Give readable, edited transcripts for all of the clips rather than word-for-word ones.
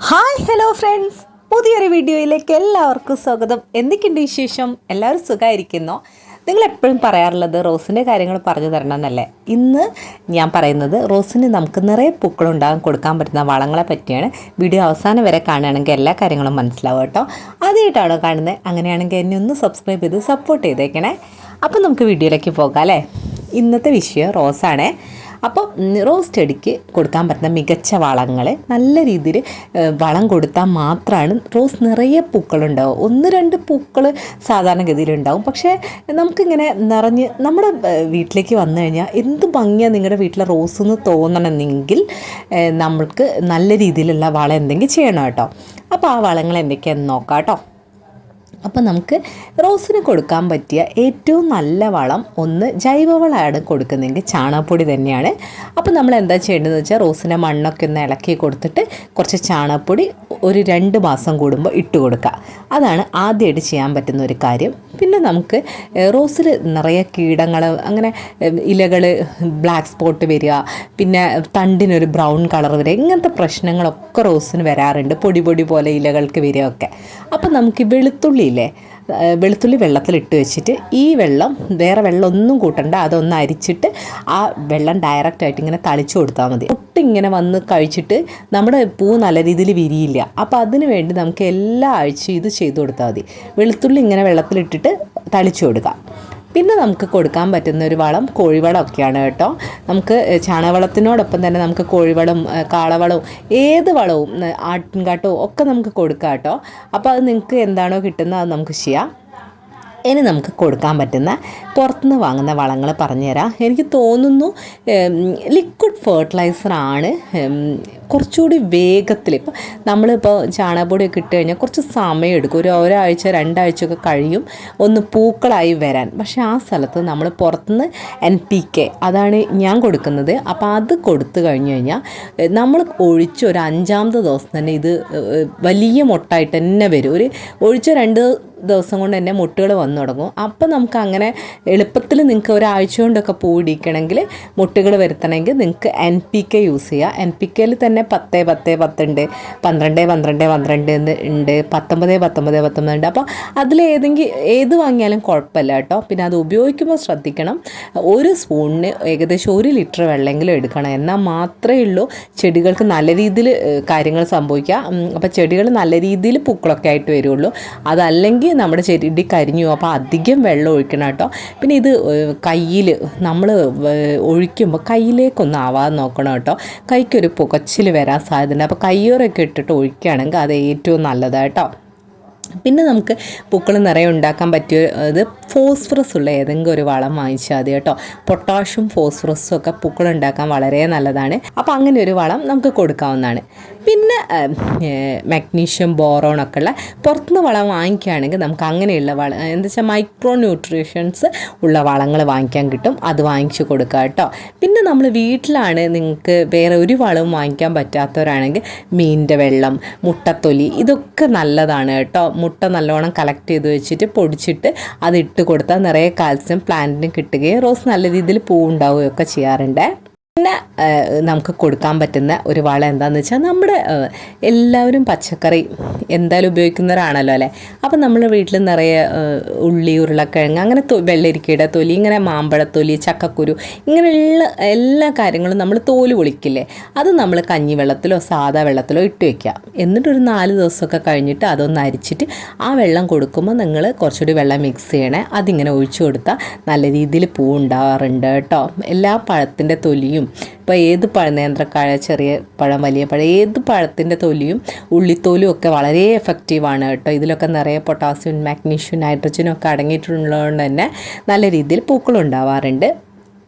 Hi hello friends, പുതിയൊരു വീഡിയോയിലേക്ക് എല്ലാവർക്കും സ്വാഗതം. എന്തൊക്കെയുണ്ട് വിശേഷം? എല്ലാവരും സുഖമായിരിക്കുന്നോ? നിങ്ങളെപ്പോഴും പറയാറുള്ളത് റോസിൻ്റെ കാര്യങ്ങൾ പറഞ്ഞു തരണം എന്നല്ലേ. ഇന്ന് ഞാൻ പറയുന്നത് റോസിന് നമുക്ക് നിറയെ പൂക്കളുണ്ടാകാൻ കൊടുക്കാൻ പറ്റുന്ന വളങ്ങളെ പറ്റിയാണ്. വീഡിയോ അവസാനം വരെ കാണുകയാണെങ്കിൽ എല്ലാ കാര്യങ്ങളും മനസ്സിലാവും കേട്ടോ. ആദ്യമായിട്ടാണോ കാണുന്നത്? അങ്ങനെയാണെങ്കിൽ എന്നെ ഒന്ന് സബ്സ്ക്രൈബ് ചെയ്ത് സപ്പോർട്ട് ചെയ്തേക്കണേ. അപ്പോൾ നമുക്ക് വീഡിയോയിലേക്ക് പോകാം അല്ലേ. ഇന്നത്തെ വിഷയം റോസാണേ. അപ്പോൾ റോസ് ചെടിക്ക് കൊടുക്കാൻ പറ്റുന്ന മികച്ച വളങ്ങൾ, നല്ല രീതിയിൽ വളം കൊടുത്താൽ മാത്രമാണ് റോസ് നിറയെ പൂക്കളുണ്ടാവും. ഒന്ന് രണ്ട് പൂക്കൾ സാധാരണഗതിയിലുണ്ടാവും, പക്ഷേ നമുക്കിങ്ങനെ നിറഞ്ഞ് നമ്മുടെ വീട്ടിലേക്ക് വന്നു കഴിഞ്ഞാൽ എന്ത് ഭംഗിയാണ് നിങ്ങളുടെ വീട്ടിലെ റോസ് എന്ന് തോന്നണമെങ്കിൽ നമ്മൾക്ക് നല്ല രീതിയിലുള്ള വളം എന്തെങ്കിലും ചെയ്യണം കേട്ടോ. അപ്പോൾ ആ വളങ്ങൾ എന്തൊക്കെയാണെന്ന് നോക്കാം കേട്ടോ. അപ്പോൾ നമുക്ക് റോസിന് കൊടുക്കാൻ പറ്റിയ ഏറ്റവും നല്ല വളം, ഒന്ന് ജൈവവളമാണ് കൊടുക്കുന്നതെങ്കിൽ ചാണകപ്പൊടി തന്നെയാണ്. അപ്പോൾ നമ്മൾ എന്താ ചെയ്യേണ്ടതെന്ന് വെച്ചാൽ റോസിൻ്റെ മണ്ണൊക്കെ ഒന്ന് ഇളക്കി കൊടുത്തിട്ട് കുറച്ച് ചാണകപ്പൊടി ഒരു 2 മാസം കൂടുമ്പോൾ ഇട്ട് കൊടുക്കുക. അതാണ് ആദ്യമായിട്ട് ചെയ്യാൻ പറ്റുന്ന ഒരു കാര്യം. പിന്നെ നമുക്ക് റോസിൽ നിറയെ കീടങ്ങൾ, അങ്ങനെ ഇലകൾ ബ്ലാക്ക് സ്പോട്ട് വരിക, പിന്നെ തണ്ടിനൊരു ബ്രൗൺ കളർ വരിക, ഇങ്ങനത്തെ പ്രശ്നങ്ങളൊക്കെ റോസിന് വരാറുണ്ട്. പൊടി പൊടി പോലെ ഇലകൾക്ക് വരികയൊക്കെ. അപ്പോൾ നമുക്ക് വെളുത്തുള്ളി വെള്ളത്തിലിട്ട് വെച്ചിട്ട് ഈ വെള്ളം, വേറെ വെള്ളം ഒന്നും കൂട്ടണ്ട, അതൊന്ന് അരിച്ചിട്ട് ആ വെള്ളം ഡയറക്റ്റായിട്ട് ഇങ്ങനെ തളിച്ചു കൊടുത്താൽ മതി. ഒട്ടിങ്ങനെ വന്ന് കഴിച്ചിട്ട് നമ്മുടെ പൂ നല്ല രീതിയിൽ വിരിയില്ല. അപ്പോൾ അതിന് വേണ്ടി നമുക്ക് എല്ലാ ആഴ്ചയും ഇത് ചെയ്ത് കൊടുത്താൽ മതി. വെളുത്തുള്ളി ഇങ്ങനെ വെള്ളത്തിലിട്ടിട്ട് തളിച്ചു കൊടുക്കുക. പിന്നെ നമുക്ക് കൊടുക്കാൻ പറ്റുന്ന ഒരു വളം കോഴിവളമൊക്കെയാണ് കേട്ടോ. നമുക്ക് ചാണകവളത്തിനോടൊപ്പം തന്നെ നമുക്ക് കോഴിവളം, കാളവളവും, ഏത് വളവും, ആട്ടിൻകാട്ടവും ഒക്കെ നമുക്ക് കൊടുക്കാം കേട്ടോ. അപ്പോൾ അത് നിങ്ങൾക്ക് എന്താണോ കിട്ടുന്നത് അത് നമുക്ക് ചെയ്യാം. ഇനി നമുക്ക് കൊടുക്കാൻ പറ്റുന്ന പുറത്തുനിന്ന് വാങ്ങുന്ന വളങ്ങൾ പറഞ്ഞുതരാം. എനിക്ക് തോന്നുന്നു ലിക്വിഡ് ഫെർട്ടിലൈസറാണ് കുറച്ചുകൂടി വേഗത്തിൽ. ഇപ്പം നമ്മളിപ്പോൾ ചാണകപ്പൊടിയൊക്കെ ഇട്ട് കഴിഞ്ഞാൽ കുറച്ച് സമയം എടുക്കും, ഒരാഴ്ച 2 ആഴ്ചയൊക്കെ കഴിയും ഒന്ന് പൂക്കളായി വരാൻ. പക്ഷേ ആ സ്ഥലത്ത് നമ്മൾ പുറത്തുനിന്ന് NPK, അതാണ് ഞാൻ കൊടുക്കുന്നത്. അപ്പോൾ അത് കൊടുത്തു കഴിഞ്ഞ് കഴിഞ്ഞാൽ നമ്മൾ ഒഴിച്ച് ഒരു 5-ാമത്തെ ദിവസം തന്നെ ഇത് വലിയ മൊട്ടായിട്ട് തന്നെ വരും. ഒഴിച്ച 2 ദിവസം കൊണ്ട് തന്നെ മുട്ടുകൾ വന്നു തുടങ്ങും. അപ്പം നമുക്ക് അങ്ങനെ എളുപ്പത്തിൽ നിങ്ങൾക്ക് ഒരാഴ്ച കൊണ്ടൊക്കെ പൂവിടിക്കണമെങ്കിൽ, മുട്ടുകൾ വരുത്തണമെങ്കിൽ നിങ്ങൾക്ക് NPK യൂസ് ചെയ്യുക. NPKയിൽ തന്നെ 10 10 10 ഉണ്ട്, 12 12 12 ഉണ്ട്, 19 19 19 ഉണ്ട്. അപ്പോൾ ഏത് വാങ്ങിയാലും കുഴപ്പമില്ല കേട്ടോ. പിന്നെ അത് ഉപയോഗിക്കുമ്പോൾ ശ്രദ്ധിക്കണം. ഒരു സ്പൂണിന് ഏകദേശം 1 ലിറ്റർ വെള്ളമെങ്കിലും എടുക്കണം. എന്നാൽ മാത്രമേ ഉള്ളൂ ചെടികൾക്ക് നല്ല രീതിയിൽ കാര്യങ്ങൾ സംഭവിക്കുക. അപ്പോൾ ചെടികൾ നല്ല രീതിയിൽ പൂക്കളൊക്കെ ആയിട്ട് വരുള്ളൂ. അതല്ലെങ്കിൽ നമ്മുടെ ചെടി കരിഞ്ഞു. അപ്പോൾ അധികം വെള്ളം ഒഴിക്കണം കേട്ടോ. പിന്നെ ഇത് കയ്യിൽ നമ്മൾ ഒഴിക്കുമ്പോൾ കയ്യിലേക്കൊന്നും ആവാതെ നോക്കണം കേട്ടോ. കൈക്കൊരു പുകച്ചിൽ വരാൻ സാധ്യതയുണ്ട്. അപ്പോൾ കയ്യോറൊക്കെ ഇട്ടിട്ട് ഒഴിക്കുകയാണെങ്കിൽ അത് ഏറ്റവും നല്ലതാട്ടോ. പിന്നെ നമുക്ക് പൂക്കൾ നിറയെ ഉണ്ടാക്കാൻ പറ്റിയത് ഫോസ്ഫറസ് ഉള്ള ഏതെങ്കിലും ഒരു വളം വാങ്ങിച്ചാൽ മതി കേട്ടോ. പൊട്ടാഷ്യം, ഫോസ്ഫറസും ഒക്കെ പൂക്കൾ ഉണ്ടാക്കാൻ വളരെ നല്ലതാണ്. അപ്പോൾ അങ്ങനെ ഒരു വളം നമുക്ക് കൊടുക്കാവുന്നതാണ്. പിന്നെ മാഗ്നീഷ്യം, ബോറോൺ ഒക്കെ ഉള്ള പുറത്തുനിന്ന് വളം വാങ്ങിക്കുകയാണെങ്കിൽ നമുക്ക് അങ്ങനെയുള്ള വളം, എന്താ വെച്ചാൽ മൈക്രോ ന്യൂട്രീഷൻസ് ഉള്ള വളങ്ങൾ വാങ്ങിക്കാൻ കിട്ടും. അത് വാങ്ങിച്ച് കൊടുക്കുക കേട്ടോ. പിന്നെ നമ്മൾ വീട്ടിലാണ് നിങ്ങൾക്ക് വേറെ ഒരു വളവും വാങ്ങിക്കാൻ പറ്റാത്തവരാണെങ്കിൽ മീനിൻ്റെ വെള്ളം, മുട്ടത്തൊലി, ഇതൊക്കെ നല്ലതാണ് കേട്ടോ. മുട്ട നല്ലോണം കളക്ട് ചെയ്ത് വെച്ചിട്ട് പൊടിച്ചിട്ട് അതിട്ട് കൊടുത്താൽ നിറയെ കാൽസ്യം പ്ലാന്റിന് കിട്ടുകയും റോസ് നല്ല രീതിയിൽ പൂവുണ്ടാവുകയൊക്കെ ചെയ്യാറുണ്ട്. പിന്നെ നമുക്ക് കൊടുക്കാൻ പറ്റുന്ന ഒരു വളം എന്താണെന്ന് വെച്ചാൽ, നമ്മുടെ എല്ലാവരും പച്ചക്കറി എന്തായാലും ഉപയോഗിക്കുന്നവരാണല്ലോ അല്ലേ. അപ്പം നമ്മൾ വീട്ടിൽ നിറയെ ഉള്ളി, ഉരുളക്കിഴങ്ങ്, അങ്ങനെ വെള്ളരിക്കയുടെ തൊലി, ഇങ്ങനെ മാമ്പഴത്തൊലി, ചക്കക്കുരു, ഇങ്ങനെയുള്ള എല്ലാ കാര്യങ്ങളും നമ്മൾ തോല് പൊളിക്കില്ലേ, അത് നമ്മൾ കഞ്ഞിവെള്ളത്തിലോ സാധാ വെള്ളത്തിലോ ഇട്ട് വയ്ക്കുക. എന്നിട്ടൊരു 4 ദിവസമൊക്കെ കഴിഞ്ഞിട്ട് അതൊന്ന് അരിച്ചിട്ട് ആ വെള്ളം കൊടുക്കുമ്പോൾ നിങ്ങൾ കുറച്ചുകൂടി വെള്ളം മിക്സ് ചെയ്യണേ. അതിങ്ങനെ ഒഴിച്ചു കൊടുത്താൽ നല്ല രീതിയിൽ പൂ ഉണ്ടാകാറുണ്ട് കേട്ടോ. എല്ലാ പഴത്തിൻ്റെ തൊലിയും, ഇപ്പോൾ ഏത് പഴം, നേന്ത്രക്കായ, ചെറിയ പഴം, വലിയ പഴം, ഏത് പഴത്തിൻ്റെ തൊലിയും ഉള്ളിത്തോലും ഒക്കെ വളരെ എഫക്റ്റീവാണ് കേട്ടോ. ഇതിലൊക്കെ നിറയെ പൊട്ടാസ്യം, മാഗ്നീഷ്യം, നൈട്രജനും ഒക്കെ അടങ്ങിയിട്ടുള്ളതുകൊണ്ട് തന്നെ നല്ല രീതിയിൽ പൂക്കളുണ്ടാവാറുണ്ട്.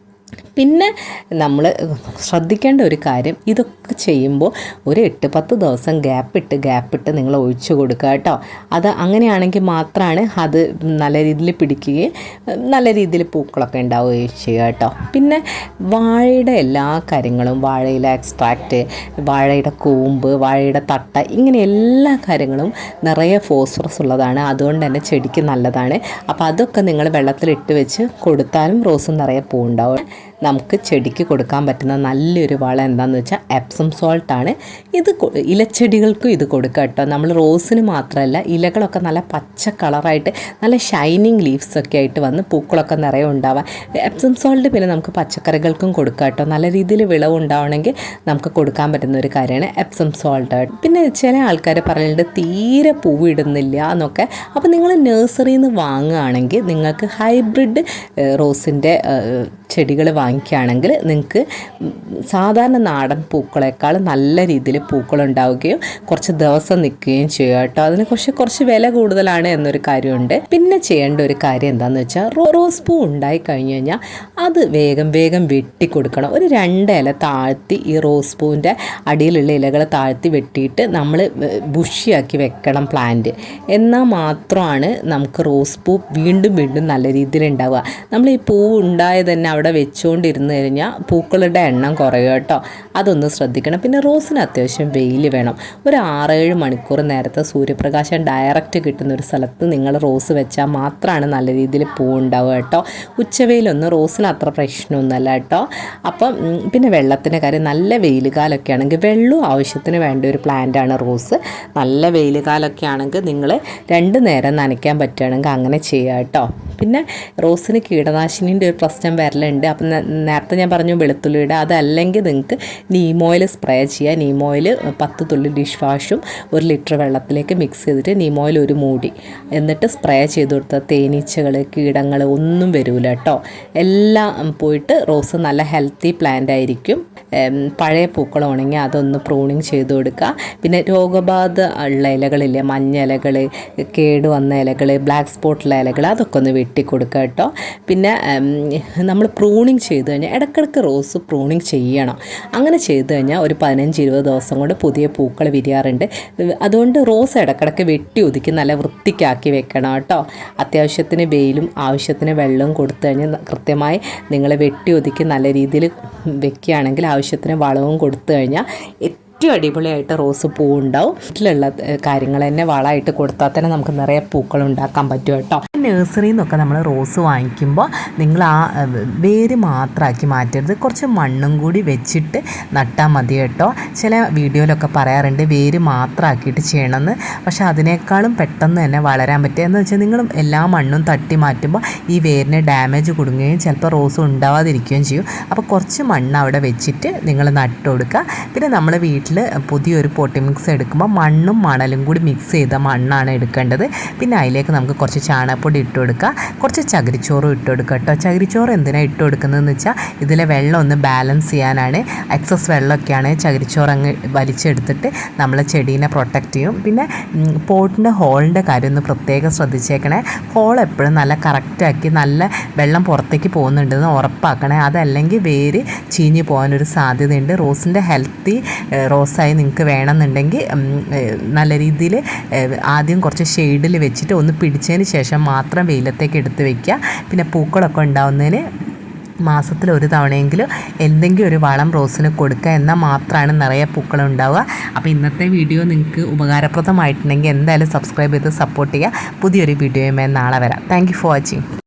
പിന്നെ നമ്മൾ ശ്രദ്ധിക്കേണ്ട ഒരു കാര്യം, ഇതൊക്കെ ചെയ്യുമ്പോൾ ഒരു 8-10 ദിവസം ഗ്യാപ്പിട്ട് നിങ്ങൾ ഒഴിച്ചു കൊടുക്കുക കേട്ടോ. അത് അങ്ങനെയാണെങ്കിൽ മാത്രമാണ് അത് നല്ല രീതിയിൽ പിടിക്കുകയും നല്ല രീതിയിൽ പൂക്കളൊക്കെ ഉണ്ടാവുകയും ചെയ്യുക കേട്ടോ. പിന്നെ വാഴയുടെ എല്ലാ കാര്യങ്ങളും, വാഴയില എക്സ്ട്രാക്റ്റ്, വാഴയുടെ കൂമ്പ്, വാഴയുടെ തട്ട, ഇങ്ങനെ എല്ലാ കാര്യങ്ങളും നിറയെ ഫോസ്ഫറസ് ഉള്ളതാണ്. അതുകൊണ്ട് തന്നെ ചെടിക്ക് നല്ലതാണ്. അപ്പോൾ അതൊക്കെ നിങ്ങൾ വെള്ളത്തിലിട്ട് വെച്ച് കൊടുത്താലും റോസ് നിറയെ പൂവുണ്ടാവും. നമുക്ക് ചെടിക്ക് കൊടുക്കാൻ പറ്റുന്ന നല്ലൊരു വളം എന്താണെന്ന് വെച്ചാൽ എപ്സം സോൾട്ടാണ്. ഇത് ഇലച്ചെടികൾക്കും ഇത് കൊടുക്കുക കേട്ടോ. നമ്മൾ റോസിന് മാത്രമല്ല, ഇലകളൊക്കെ നല്ല പച്ച കളറായിട്ട് നല്ല ഷൈനിങ് ലീവ്സൊക്കെ ആയിട്ട് വന്ന് പൂക്കളൊക്കെ നിറയെ ഉണ്ടാവാൻ എപ്സം സോൾട്ട് പിന്നെ നമുക്ക് പച്ചക്കറികൾക്കും കൊടുക്കുക കേട്ടോ. നല്ല രീതിയിൽ വിളവ് ഉണ്ടാവണമെങ്കിൽ നമുക്ക് കൊടുക്കാൻ പറ്റുന്ന ഒരു കാര്യമാണ് എപ്സം സോൾട്ട്. പിന്നെ ചില ആൾക്കാർ പറയുന്നുണ്ട് തീരെ പൂവ് ഇടുന്നില്ല എന്നൊക്കെ. അപ്പോൾ നിങ്ങൾ നഴ്സറിയിൽ നിന്ന് വാങ്ങുകയാണെങ്കിൽ നിങ്ങൾക്ക് ഹൈബ്രിഡ് റോസിൻ്റെ ചെടികൾ വാങ്ങിക്കുകയാണെങ്കിൽ നിങ്ങൾക്ക് സാധാരണ നാടൻ പൂക്കളെക്കാൾ നല്ല രീതിയിൽ പൂക്കളുണ്ടാവുകയും കുറച്ച് ദിവസം നിൽക്കുകയും ചെയ്യും കേട്ടോ. അതിന് കുറച്ച് വില കൂടുതലാണ് എന്നൊരു കാര്യമുണ്ട്. പിന്നെ ചെയ്യേണ്ട ഒരു കാര്യം എന്താണെന്ന് വെച്ചാൽ റോസ് പൂ ഉണ്ടായി കഴിഞ്ഞ് കഴിഞ്ഞാൽ അത് വേഗം വെട്ടി കൊടുക്കണം. ഒരു 2 ഇല താഴ്ത്തി ഈ റോസ് പൂവിൻ്റെ അടിയിലുള്ള ഇലകൾ താഴ്ത്തി വെട്ടിയിട്ട് നമ്മൾ ബുഷിയാക്കി വെക്കണം പ്ലാന്റ്. എന്നാൽ മാത്രമാണ് നമുക്ക് റോസ് പൂ വീണ്ടും നല്ല രീതിയിൽ ഉണ്ടാവുക. നമ്മൾ ഈ പൂവ് ഉണ്ടായത് തന്നെ അവിടെ വെച്ചുകൊണ്ടിരുന്ന് കഴിഞ്ഞാൽ പൂക്കളുടെ എണ്ണം കുറയും കേട്ടോ. അതൊന്ന് ശ്രദ്ധിക്കണം. പിന്നെ റോസിന് അത്യാവശ്യം വെയിൽ വേണം. ഒരു 6-7 മണിക്കൂർ നേരത്തെ സൂര്യപ്രകാശം ഡയറക്റ്റ് കിട്ടുന്ന ഒരു സ്ഥലത്ത് നിങ്ങൾ റോസ് വെച്ചാൽ മാത്രമാണ് നല്ല രീതിയിൽ പൂ ഉണ്ടാവുക കേട്ടോ. ഉച്ചവെയിലൊന്നും റോസിന് അത്ര പ്രശ്നമൊന്നുമല്ല കേട്ടോ. അപ്പം പിന്നെ വെള്ളത്തിൻ്റെ കാര്യം, നല്ല വെയിൽ കാലമൊക്കെ ആണെങ്കിൽ വെള്ളവും ആവശ്യത്തിന് വേണ്ട ഒരു പ്ലാന്റാണ് റോസ്. നല്ല വെയിൽ കാലമൊക്കെ ആണെങ്കിൽ നിങ്ങൾ 2 നേരം നനയ്ക്കാൻ പറ്റുകയാണെങ്കിൽ അങ്ങനെ ചെയ്യുക കേട്ടോ. പിന്നെ റോസിന് കീടനാശിനിൻ്റെ ഒരു പ്രശ്നം വരലുണ്ട്. അപ്പം നേരത്തെ ഞാൻ പറഞ്ഞു വെളുത്തുള്ളിയുടെ, അതല്ലെങ്കിൽ നിങ്ങൾക്ക് നീം ഓയിൽ സ്പ്രേ ചെയ്യുക. നീം ഓയിൽ 10 തുള്ളി ഡിഷ് വാഷും 1 ലിറ്റർ വെള്ളത്തിലേക്ക് മിക്സ് ചെയ്തിട്ട് നീം ഓയിൽ ഒരു മൂടി എന്നിട്ട് സ്പ്രേ ചെയ്ത് കൊടുത്താൽ തേനീച്ചകൾ കീടങ്ങൾ ഒന്നും വരില്ല കേട്ടോ. എല്ലാം പോയിട്ട് റോസ് നല്ല ഹെൽത്തി പ്ലാന്റ് ആയിരിക്കും. പഴയ പൂക്കൾ ഉണങ്ങി അതൊന്ന് പ്രൂണിങ് ചെയ്ത് കൊടുക്കുക. പിന്നെ രോഗബാധ ഉള്ള ഇലകളില്ലേ, മഞ്ഞ ഇലകൾ, കേട് വന്ന ഇലകൾ, ബ്ലാക്ക് സ്പോട്ടുള്ള ഇലകൾ, അതൊക്കെ ഒന്ന് വെട്ടിക്കൊടുക്കുക കേട്ടോ. പിന്നെ നമ്മൾ പ്രൂണിങ് ചെയ്ത് കഴിഞ്ഞാൽ ഇടയ്ക്കിടയ്ക്ക് റോസ് പ്രൂണിങ് ചെയ്യണം. അങ്ങനെ ചെയ്ത് കഴിഞ്ഞാൽ ഒരു 15-20 ദിവസം കൊണ്ട് പുതിയ പൂക്കൾ വിരിയാറുണ്ട്. അതുകൊണ്ട് റോസ് ഇടയ്ക്കിടയ്ക്ക് വെട്ടി ഒതുക്കി നല്ല വൃത്തിക്കാക്കി വെക്കണം കേട്ടോ. അത്യാവശ്യത്തിന് വെയിലും ആവശ്യത്തിന് വെള്ളവും കൊടുത്തു കഴിഞ്ഞാൽ കൃത്യമായി നിങ്ങൾ വെട്ടി ഒതുക്കി നല്ല രീതിയിൽ വെക്കുകയാണെങ്കിൽ ആവശ്യത്തിന് വളവും കൊടുത്തു കഴിഞ്ഞാൽ ഏറ്റവും അടിപൊളിയായിട്ട് റോസ് പൂവുണ്ടാവും. വീട്ടിലുള്ള കാര്യങ്ങൾ തന്നെ വളമായിട്ട് കൊടുത്താൽ തന്നെ നമുക്ക് നിറയെ പൂക്കൾ ഉണ്ടാക്കാൻ പറ്റും കേട്ടോ. നഴ്സറിയിൽ നിന്നൊക്കെ നമ്മൾ റോസ് വാങ്ങിക്കുമ്പോൾ നിങ്ങൾ ആ വേര് മാത്രമാക്കി മാറ്റരുത്, കുറച്ച് മണ്ണും കൂടി വെച്ചിട്ട് നട്ടാൽ മതി കേട്ടോ. ചില വീഡിയോയിലൊക്കെ പറയാറുണ്ട് വേര് മാത്രമാക്കിയിട്ട് ചെയ്യണമെന്ന്. പക്ഷേ അതിനേക്കാളും പെട്ടെന്ന് തന്നെ വളരാൻ പറ്റുക എന്ന് വെച്ചാൽ നിങ്ങൾ എല്ലാ മണ്ണും തട്ടി മാറ്റുമ്പോൾ ഈ വേരിന് ഡാമേജ് കൊടുക്കുകയും ചിലപ്പോൾ റോസ് ഉണ്ടാവാതിരിക്കുകയും ചെയ്യും. അപ്പോൾ കുറച്ച് മണ്ണ് അവിടെ വെച്ചിട്ട് നിങ്ങൾ നട്ട് കൊടുക്കുക. പിന്നെ നമ്മൾ വീട്ടിൽ പുതിയൊരു പോട്ടി മിക്സ് എടുക്കുമ്പോൾ മണ്ണും മണലും കൂടി മിക്സ് ചെയ്ത മണ്ണാണ് എടുക്കേണ്ടത്. പിന്നെ അതിലേക്ക് നമുക്ക് കുറച്ച് ചാണകപ്പൊടി ഇട്ട് കൊടുക്കുക, കുറച്ച് ചകിരിച്ചോറും ഇട്ട് കൊടുക്കുക കേട്ടോ. ചകിരിച്ചോറ് എന്തിനാണ് ഇട്ട് കൊടുക്കുന്നതെന്ന് വെച്ചാൽ ഇതിലെ വെള്ളം ഒന്ന് ബാലൻസ് ചെയ്യാനാണ്. എക്സസ് വെള്ളമൊക്കെയാണ് ചകിരിച്ചോറ് അങ്ങ് വലിച്ചെടുത്തിട്ട് നമ്മളെ ചെടീനെ പ്രൊട്ടക്റ്റ് ചെയ്യും. പിന്നെ പോട്ടിൻ്റെ ഹോളിൻ്റെ കാര്യം ഒന്ന് പ്രത്യേകം ശ്രദ്ധിച്ചേക്കണേ. ഹോൾ എപ്പോഴും നല്ല കറക്റ്റാക്കി നല്ല വെള്ളം പുറത്തേക്ക് പോകുന്നുണ്ടെന്ന് ഉറപ്പാക്കണേ. അതല്ലെങ്കിൽ വേര് ചീഞ്ഞ് പോകാനൊരു സാധ്യതയുണ്ട്. റോസിൻ്റെ ഹെൽത്തി റോസായി നിങ്ങൾക്ക് വേണമെന്നുണ്ടെങ്കിൽ നല്ല രീതിയിൽ ആദ്യം കുറച്ച് ഷെയ്ഡിൽ വെച്ചിട്ട് ഒന്ന് പിടിച്ചതിന് ശേഷം മാത്രം വെയിലത്തേക്ക് എടുത്ത് വയ്ക്കുക. പിന്നെ പൂക്കളൊക്കെ ഉണ്ടാവുന്നതിന് മാസത്തിൽ 1 തവണയെങ്കിലും എന്തെങ്കിലും ഒരു വളം റോസിന് കൊടുക്കുക. എന്നാൽ മാത്രമാണ് നിറയെ പൂക്കളുണ്ടാവുക. അപ്പോൾ ഇന്നത്തെ വീഡിയോ നിങ്ങൾക്ക് ഉപകാരപ്രദമായിട്ടുണ്ടെങ്കിൽ എന്തായാലും സബ്സ്ക്രൈബ് ചെയ്ത് സപ്പോർട്ട് ചെയ്യുക. പുതിയൊരു വീഡിയോയുമായി നാളെ വരാം. Thank you for watching.